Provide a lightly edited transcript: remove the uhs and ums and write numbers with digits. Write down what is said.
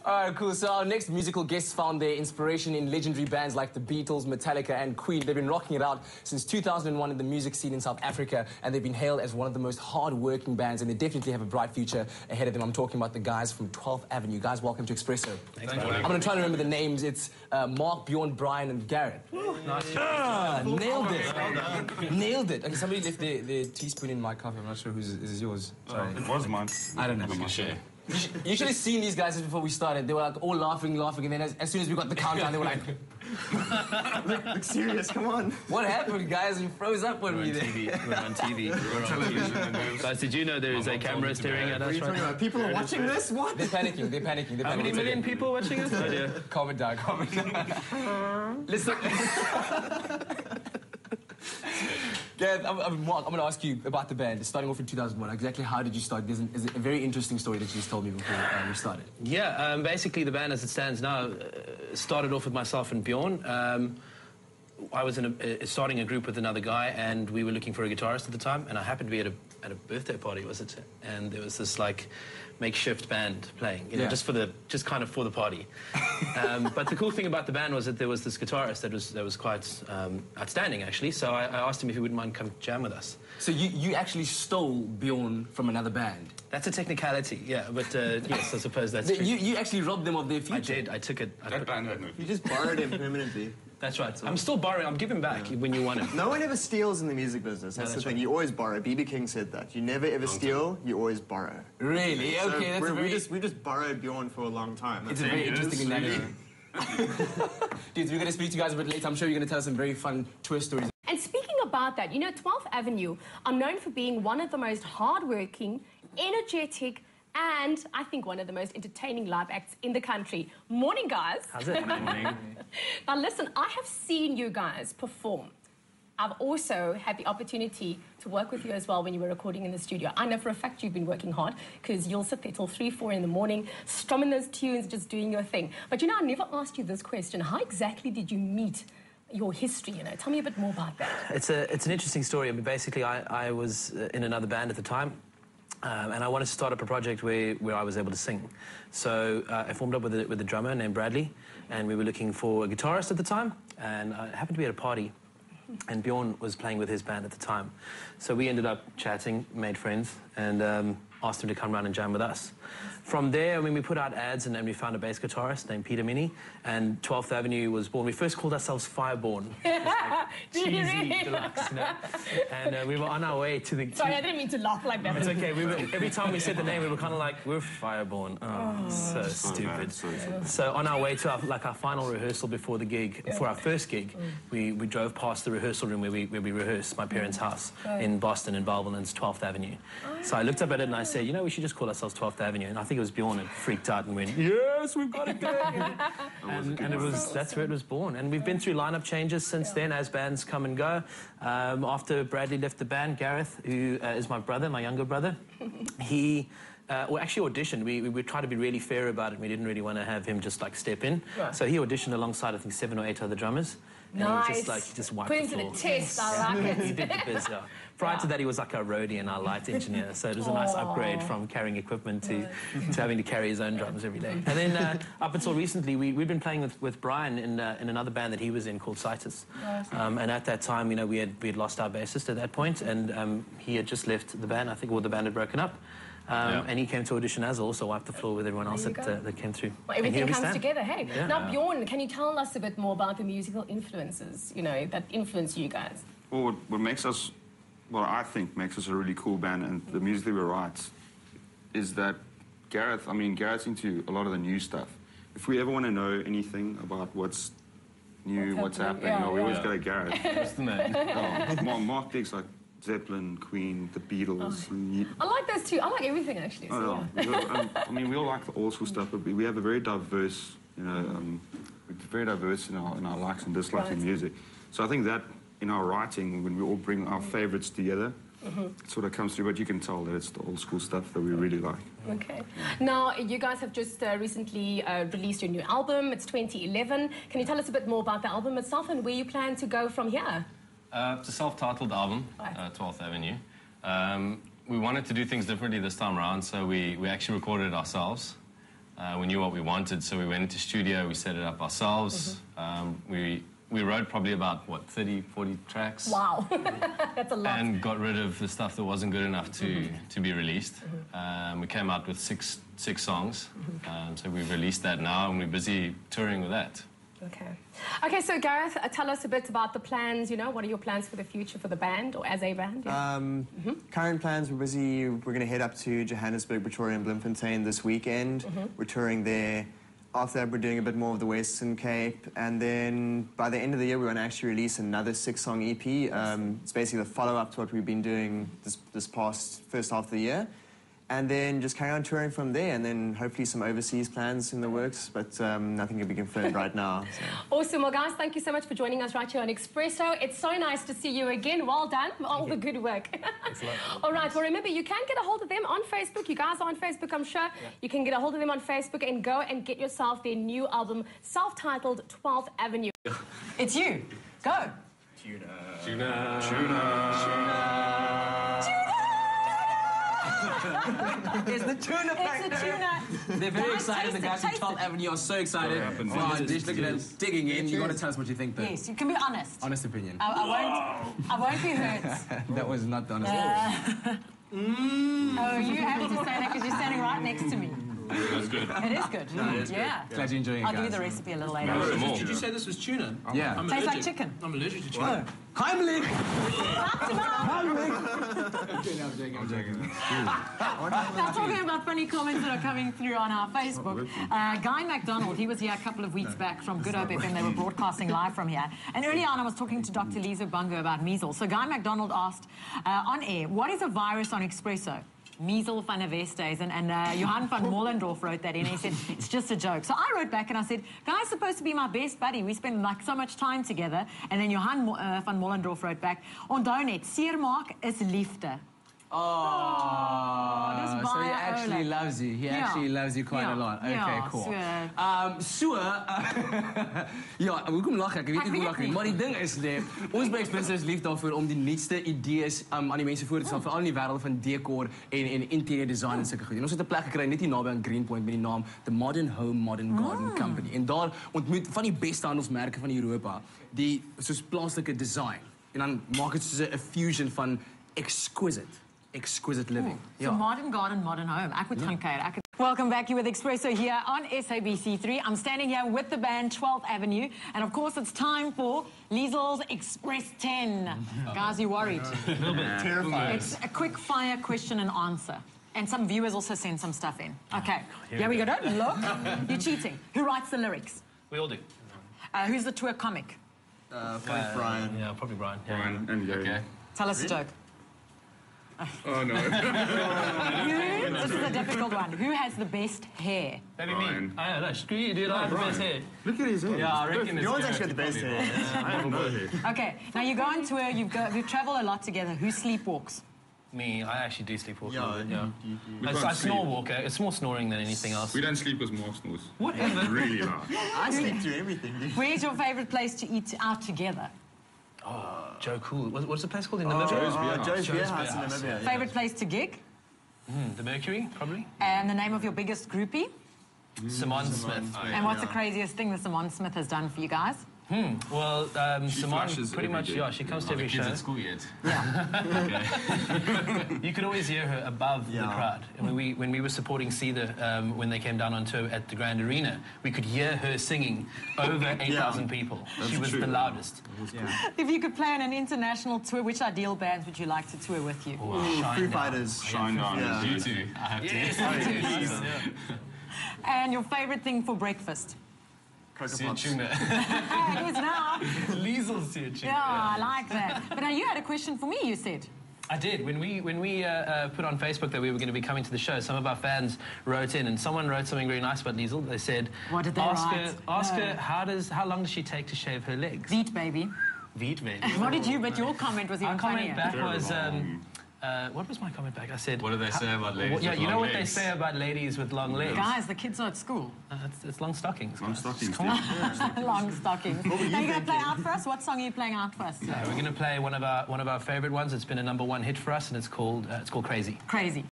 All right, cool. So our next musical guests found their inspiration in legendary bands like the Beatles, Metallica and Queen. They've been rocking it out since 2001 in the music scene in South Africa, and they've been hailed as one of the most hard-working bands, and they definitely have a bright future ahead of them. I'm talking about the guys from 12th Avenue. Guys, welcome to Expresso. Thanks, I'm going to try to remember the names. It's Mark, Bjorn, Brian and Gareth. Nice. Nailed it. Nailed it. Okay, somebody left their teaspoon in my coffee. I'm not sure whose is yours. Sorry. It was mine. I don't know. We can share. You should have seen these guys before we started. They were like all laughing, and then as soon as we got the countdown, they were like... look serious, come on. What happened, guys? You froze up when we were there. We're on TV. We're on television. Guys, did you know there is a camera staring at us right now? People are watching this? What? They're panicking. How many million people watching us? Oh, dear. Calm it down. Listen. Gareth, Mark, I'm going to ask you about the band. Starting off in 2001, exactly how did you start? There's a very interesting story that you just told me before we started. Yeah, basically the band as it stands now started off with myself and Bjorn. I was starting a group with another guy, and we were looking for a guitarist at the time, and I happened to be at a birthday party, was it? And there was this like makeshift band playing, you know, just kind of for the party. But the cool thing about the band was that there was this guitarist that was quite outstanding, actually. So I asked him if he wouldn't mind come jam with us. So you actually stole Bjorn from another band? That's a technicality, yeah. But yes, I suppose that's true. You actually robbed them of their future? I did. I took it. That band had no future. You just borrowed him permanently. That's right. I'm still borrowing. I'm giving back when you want it. No one ever steals in the music business. That's the thing. Right. You always borrow. B.B. King said that. You never ever steal. You always borrow. Really? So okay, that's we just borrowed Bjorn for a long time. It's a very interesting analogy. Dudes, we're going to speak to you guys a bit later. I'm sure you're going to tell us some very fun tour stories. And speaking about that, you know, 12th Avenue are known for being one of the most hardworking, energetic, and I think one of the most entertaining live acts in the country. Morning, guys. How's it? Morning. Now, listen, I have seen you guys perform. I've also had the opportunity to work with you as well when you were recording in the studio. I know for a fact you've been working hard because you'll sit there till 3, 4 in the morning, strumming those tunes, just doing your thing. But, you know, I never asked you this question. How exactly did you meet your history, you know? Tell me a bit more about that. It's an interesting story. I mean, basically, I was in another band at the time. And I wanted to start up a project where I was able to sing. So I formed up with a drummer named Bradley, and we were looking for a guitarist at the time, and I happened to be at a party, and Bjorn was playing with his band at the time. So we ended up chatting, made friends, and asked him to come round and jam with us. From there, I mean, we put out ads, and then we found a bass guitarist named Peter Mini, and 12th Avenue was born. We first called ourselves Fireborn. Like cheesy, deluxe, you know? And we were on our way to the... Sorry, I didn't mean to laugh like that. It's okay. Every time we said the name, we were kind of like, we're Fireborn. Oh, so stupid. So on our way to our final rehearsal before the gig, for our first gig, we drove past the rehearsal room where we rehearsed, my parents' house in Boston, in Belleville, and it's 12th Avenue. So I looked up at it and I said, you know, we should just call ourselves 12th Avenue. And I think it was Bjorn that freaked out and went, yes, we've got it there. and that's where it was born. And we've been through lineup changes since then as bands come and go. After Bradley left the band, Gareth, who is my brother, my younger brother, he... actually auditioned. We tried to be really fair about it. We didn't really want to have him just like step in. Right. So he auditioned alongside, I think, 7 or 8 other drummers. And nice. he just wiped Put the him floor. to the test. I like it. He did the biz, yeah. Prior to that, he was like our roadie and our light engineer. So it was a nice upgrade from carrying equipment to having to carry his own drums every day. And then up until recently, we've been playing with Brian in another band that he was in called Citus. Nice. And at that time, you know, we had lost our bassist at that point, and he had just left the band. I think all the band had broken up. And he came to audition as also wiped the floor with everyone else that came through. Well, everything comes together, hey? Yeah. Now, Bjorn, can you tell us a bit more about the musical influences, you know, that influence you guys? Well, what makes us, well, I think makes us a really cool band, and the music that we write, is that Gareth's into a lot of the new stuff. If we ever want to know anything about what's new, what's happening, we always go to Gareth. What's the man? Mark digs like Zeppelin, Queen, the Beatles. I like those too. I like everything, actually. So, I mean, we all like the old school stuff, but we have a very diverse, you know, very diverse in our likes and dislikes in music. So I think that in our writing, when we all bring our favourites together, it sort of comes through, but you can tell that it's the old school stuff that we really like. Okay. Now, you guys have just recently released your new album. It's 2011. Can you tell us a bit more about the album itself and where you plan to go from here? It's a self-titled album, 12th Avenue. We wanted to do things differently this time around, so we actually recorded it ourselves. We knew what we wanted, so we went into studio, we set it up ourselves. We wrote probably about, what, 30, 40 tracks? Wow, that's a lot. And got rid of the stuff that wasn't good enough to be released. We came out with six songs, so we've released that now, and we're busy touring with that. Okay, so Gareth, tell us a bit about the plans, you know, what are your plans for the future for the band, or as a band? Yeah. Current plans, we're busy, we're going to head up to Johannesburg, Pretoria and Bloemfontein this weekend. We're touring there. After that, we're doing a bit more of the Western Cape, and then by the end of the year, we want to actually release another 6-song EP. It's basically the follow-up to what we've been doing this past first half of the year. And then just carry on touring from there, and then hopefully some overseas plans in the works, but nothing can be confirmed right now. So. Awesome. Well, guys, thank you so much for joining us right here on Expresso. It's so nice to see you again. Well done for all the good work. All right. Well, remember, you can get a hold of them on Facebook. You guys are on Facebook, I'm sure. Yeah. You can get a hold of them on Facebook and go and get yourself their new album, self-titled 12th Avenue. It's you. Go. Tuna. Tuna. Tuna. Tuna. It's the tuna. It's the tuna. They're very excited. The guys from 12th Avenue are so excited. Just look at them digging in. You got to tell us what you think, though. Yes, you can be honest. Honest opinion. I won't be hurt. That was not the honest Oh, you have to say that because you're standing right next to me. That's good. It is good. Yeah. Glad you're enjoying it, I'll give you the recipe a little later. Did you say this was tuna? Yeah. Tastes like chicken. I'm allergic to tuna. Heimlich! I'm joking. Now, talking about funny comments that are coming through on our Facebook, Guy McDonald, he was here a couple of weeks back from Good Hope FM. They were broadcasting live from here. And early on, I was talking to Dr. Liezel about measles. So Guy McDonald asked on air, what is a virus on Expresso? Measles van der Westhuizen, and Johan van Mollendorf wrote that in. He said, it's just a joke. So I wrote back and I said, Guy's supposed to be my best buddy. We spend like so much time together. And then Johan van Mollendorf wrote back, onthou net, seermaak is liefde. Oh, so he actually loves you. He actually loves you quite a lot. Okay, cool. Ja, hoekom lag ek? Ek weet nie hoe lag nie. Maar die ding is net, ons by Expresso is lief daarvoor om die nuutste idees aan die mense voor te stel, veral in die wêreld van decor en interior design en sulke goed. En ons het 'n plek gekry net hier naby aan Greenpoint met die naam The Modern Home Modern Garden Company. En daar ontmoet van die beste handelsmerke van Europa die soos plaaslike design. En dan maak dit soos 'n fusion van exquisite living. So modern garden, modern home. Welcome back. You with Expresso here on SABC3. I'm standing here with the band 12th Avenue. And of course, it's time for Liezel's Express 10. Guys, you worried? A little bit terrified. It's a quick fire question and answer. And some viewers also send some stuff in. Okay, here we go. Don't look. You're cheating. Who writes the lyrics? We all do. Who's the tour comic? Probably Brian. Yeah, probably Brian. Yeah. Brian and Gary. Okay. Tell us a joke. Oh, no. This is a difficult one. Who has the best hair? Maybe me. I don't know. Screw you, dude. I have the best hair. Look at his hair. Yeah, I reckon it's Yours actually got the best hair. I have no hair. Okay, now you go on tour, you travel a lot together. Who sleepwalks? Me, I actually do sleepwalk. You I can't snore sleep. walk. It's more snoring than anything else. We don't sleep because Mark snores. Whatever. Really loud. I sleep through everything, dude. Where's your favourite place to eat out together? Joe Cool. What's the place called in Namibia? Joe's Beer House in Namibia. Favourite place to gig? The Mercury, probably. And the name of your biggest groupie? Simon Smith. And what's the craziest thing that Simon Smith has done for you guys? Well, Simon, flashes pretty much, every day. she comes to every The show. kids at school yet? Yeah. You could always hear her above the crowd. And when we were supporting Cedar when they came down on tour at the Grand Arena, we could hear her singing over 8,000 people. She was the loudest. If you could play on an international tour, which ideal bands would you like to tour with you? Foo Fighters. Shine down. Yeah. You too. I have to. Yes, And your favourite thing for breakfast? Cocoa See Pops. tuna. It is now. Liezel's here, too. Yeah, I like that. But now you had a question for me, you said. I did. When we put on Facebook that we were going to be coming to the show, some of our fans wrote in, and someone wrote something very nice about Liezel. They said, What did they write? Ask her, how long does she take to shave her legs? Beat, baby. Veet, baby. What did you, but your comment was even Our comment funnier. back was, what was my comment back? I said... What do they say about ladies Yeah, with you know long what they legs? say about ladies with long legs? Guys, the kids are at school. It's long stockings. I'm stockings. Long stockings. Are you going to play out for us? What song are you playing out for us? We're going to play one of our favourite ones. It's been a #1 hit for us, and it's called Crazy. Crazy.